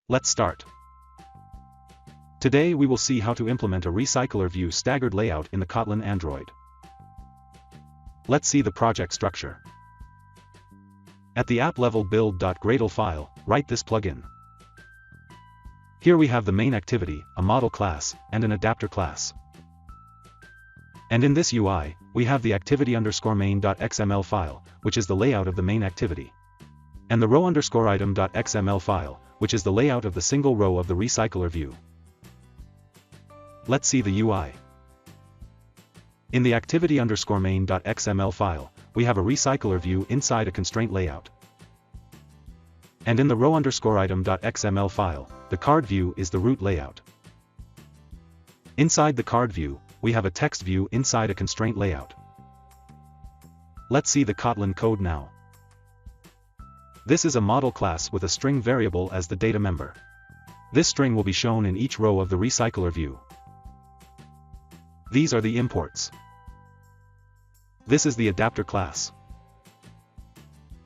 Let's start. Today we will see how to implement a recycler view staggered layout in the Kotlin Android. Let's see the project structure. At the app level build.gradle file, write this plugin. Here we have the main activity, a model class, and an adapter class. And in this UI, we have the activity_main.xml file, which is the layout of the main activity. And the row_item.xml file, which is the layout of the single row of the recycler view. Let's see the UI. In the activity_main.xml file, we have a recycler view inside a constraint layout. And in the row_item.xml file, the card view is the root layout. Inside the card view, we have a text view inside a constraint layout. Let's see the Kotlin code now. This is a model class with a string variable as the data member. This string will be shown in each row of the recycler view. These are the imports. This is the adapter class.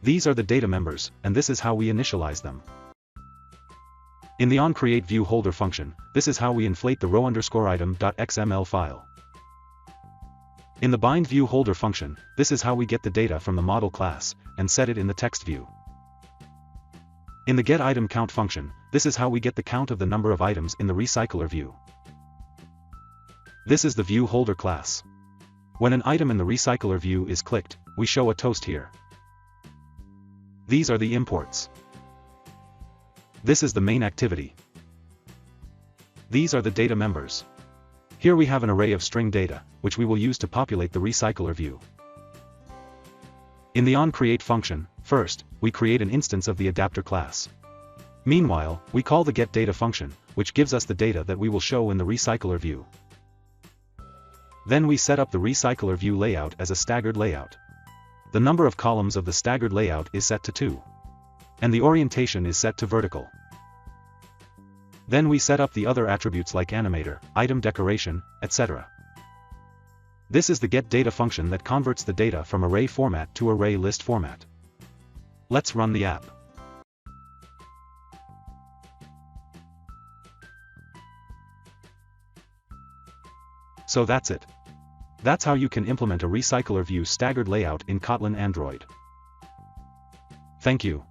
These are the data members, and this is how we initialize them. In the onCreateViewHolder function, this is how we inflate the row_item.xml file. In the bindViewHolder function, this is how we get the data from the model class, and set it in the text view. In the getItemCount function, this is how we get the count of the number of items in the recycler view. This is the viewHolder class. When an item in the recycler view is clicked, we show a toast here. These are the imports. This is the main activity. These are the data members. Here we have an array of string data, which we will use to populate the recycler view. In the onCreate function, first, we create an instance of the adapter class. Meanwhile, we call the getData function, which gives us the data that we will show in the recycler view. Then we set up the recycler view layout as a staggered layout. The number of columns of the staggered layout is set to 2. And the orientation is set to vertical. Then we set up the other attributes like animator, item decoration, etc. This is the getData function that converts the data from array format to array list format. Let's run the app. So that's it. That's how you can implement a recycler view staggered layout in Kotlin Android. Thank you.